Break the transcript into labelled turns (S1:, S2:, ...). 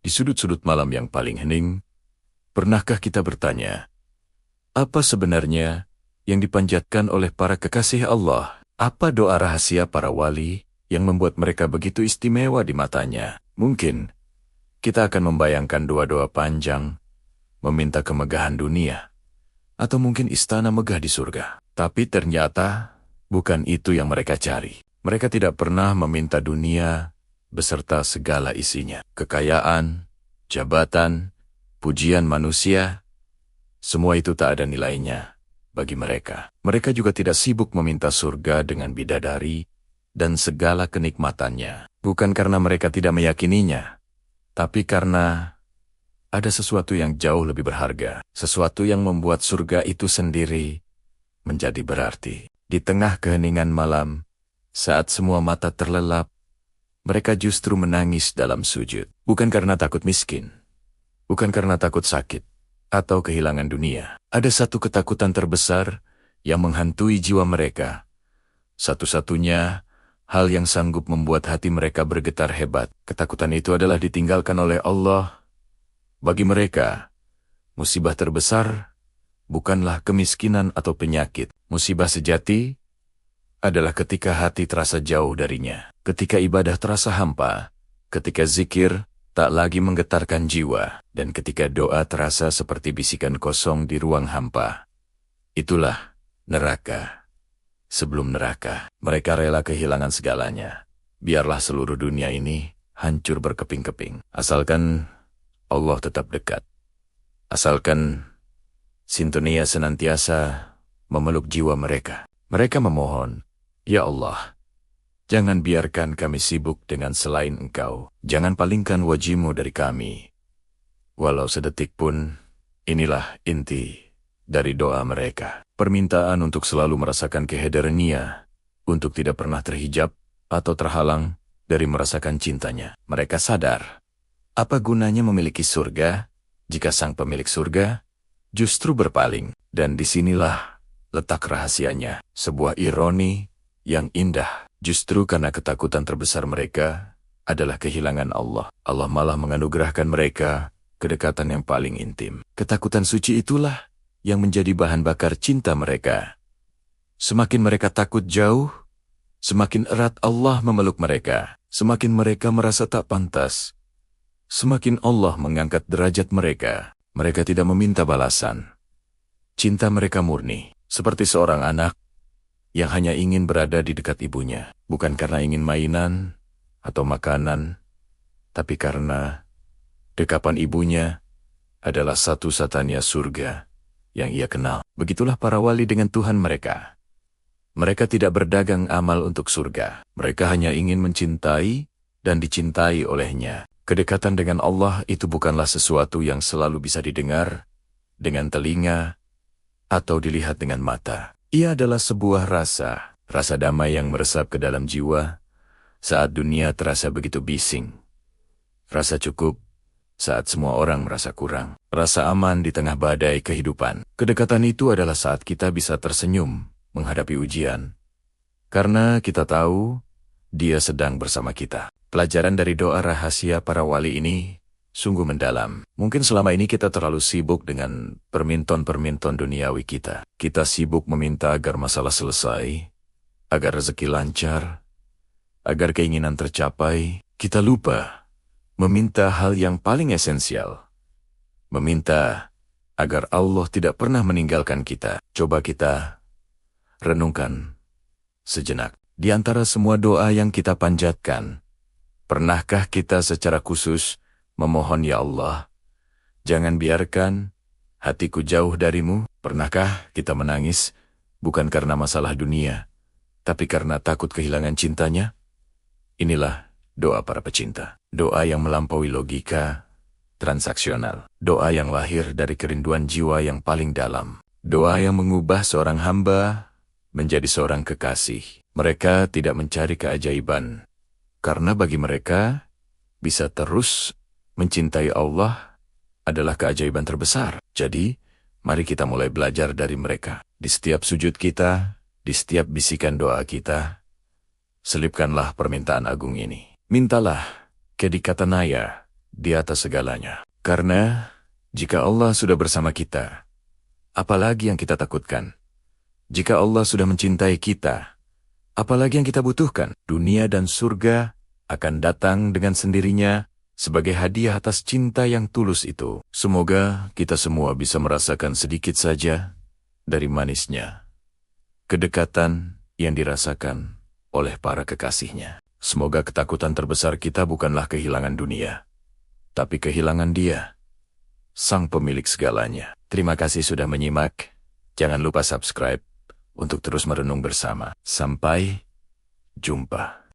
S1: Di sudut-sudut malam yang paling hening, pernahkah kita bertanya, apa sebenarnya yang dipanjatkan oleh para kekasih Allah? Apa doa rahasia para wali yang membuat mereka begitu istimewa di matanya? Mungkin kita akan membayangkan doa-doa panjang, meminta kemegahan dunia, atau mungkin istana megah di surga. Tapi ternyata bukan itu yang mereka cari. Mereka tidak pernah meminta dunia beserta segala isinya. Kekayaan, jabatan, pujian manusia, semua itu tak ada nilainya bagi mereka. Mereka juga tidak sibuk meminta surga dengan bidadari dan segala kenikmatannya. Bukan karena mereka tidak meyakininya, tapi karena ada sesuatu yang jauh lebih berharga. Sesuatu yang membuat surga itu sendiri menjadi berarti. Di tengah keheningan malam, saat semua mata terlelap, mereka justru menangis dalam sujud. Bukan karena takut miskin, bukan karena takut sakit, atau kehilangan dunia. Ada satu ketakutan terbesar yang menghantui jiwa mereka. Satu-satunya hal yang sanggup membuat hati mereka bergetar hebat. Ketakutan itu adalah ditinggalkan oleh Allah. Bagi mereka, musibah terbesar bukanlah kemiskinan atau penyakit. Musibah sejati adalah ketika hati terasa jauh darinya, ketika ibadah terasa hampa, ketika zikir tak lagi menggetarkan jiwa, dan ketika doa terasa seperti bisikan kosong di ruang hampa. Itulah neraka. Sebelum neraka, mereka rela kehilangan segalanya. Biarlah seluruh dunia ini hancur berkeping-keping. Asalkan Allah tetap dekat. Asalkan sintonia senantiasa memeluk jiwa mereka. Mereka memohon, "Ya Allah, jangan biarkan kami sibuk dengan selain Engkau. Jangan palingkan wajah-Mu dari kami." Walau sedetik pun, inilah inti dari doa mereka. Permintaan untuk selalu merasakan kehadirannya, untuk tidak pernah terhijab atau terhalang dari merasakan cintanya. Mereka sadar, apa gunanya memiliki surga jika sang pemilik surga justru berpaling? Dan disinilah letak rahasianya, sebuah ironi yang indah. Justru karena ketakutan terbesar mereka adalah kehilangan Allah, Allah malah menganugerahkan mereka kedekatan yang paling intim. Ketakutan suci itulah yang menjadi bahan bakar cinta mereka. Semakin mereka takut jauh, semakin erat Allah memeluk mereka. Semakin mereka merasa tak pantas, semakin Allah mengangkat derajat mereka. Mereka tidak meminta balasan. Cinta mereka murni, seperti seorang anak yang hanya ingin berada di dekat ibunya. Bukan karena ingin mainan atau makanan, tapi karena dekapan ibunya adalah satu-satunya surga yang ia kenal. Begitulah para wali dengan Tuhan mereka. Mereka tidak berdagang amal untuk surga. Mereka hanya ingin mencintai dan dicintai olehnya. Kedekatan dengan Allah itu bukanlah sesuatu yang selalu bisa didengar dengan telinga atau dilihat dengan mata. Ia adalah sebuah rasa damai yang meresap ke dalam jiwa saat dunia terasa begitu bising. Rasa cukup saat semua orang merasa kurang. Rasa aman di tengah badai kehidupan. Kedekatan itu adalah saat kita bisa tersenyum menghadapi ujian, karena kita tahu Dia sedang bersama kita. Pelajaran dari doa rahasia para wali ini sungguh mendalam. Mungkin selama ini kita terlalu sibuk dengan permintaan duniawi kita. Kita sibuk meminta agar masalah selesai, agar rezeki lancar, agar keinginan tercapai. Kita lupa meminta hal yang paling esensial. Meminta agar Allah tidak pernah meninggalkan kita. Coba kita renungkan sejenak. Di antara semua doa yang kita panjatkan, pernahkah kita secara khusus memohon, "Ya Allah, jangan biarkan hatiku jauh darimu"? Pernahkah kita menangis bukan karena masalah dunia, tapi karena takut kehilangan cintanya? Inilah doa para pecinta. Doa yang melampaui logika transaksional. Doa yang lahir dari kerinduan jiwa yang paling dalam. Doa yang mengubah seorang hamba menjadi seorang kekasih. Mereka tidak mencari keajaiban, karena bagi mereka bisa terus mencintai Allah adalah keajaiban terbesar. Jadi, mari kita mulai belajar dari mereka. Di setiap sujud kita, di setiap bisikan doa kita, selipkanlah permintaan agung ini. Mintalah kedikatanaya di atas segalanya. Karena jika Allah sudah bersama kita, apalagi yang kita takutkan? Jika Allah sudah mencintai kita, apalagi yang kita butuhkan? Dunia dan surga akan datang dengan sendirinya sebagai hadiah atas cinta yang tulus itu. Semoga kita semua bisa merasakan sedikit saja dari manisnya kedekatan yang dirasakan oleh para kekasihnya. Semoga ketakutan terbesar kita bukanlah kehilangan dunia, tapi kehilangan Dia, Sang Pemilik segalanya. Terima kasih sudah menyimak. Jangan lupa subscribe untuk terus merenung bersama. Sampai jumpa.